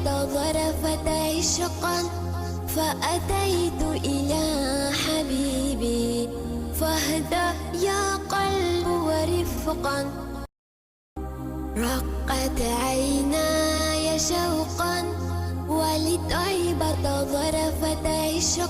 ظرفت عشقا، فأتيت إلى حبيبي فاهدأ يا قلب ورفقا. رقت عيناي شوقا ولطيبة ظرفت عشقا،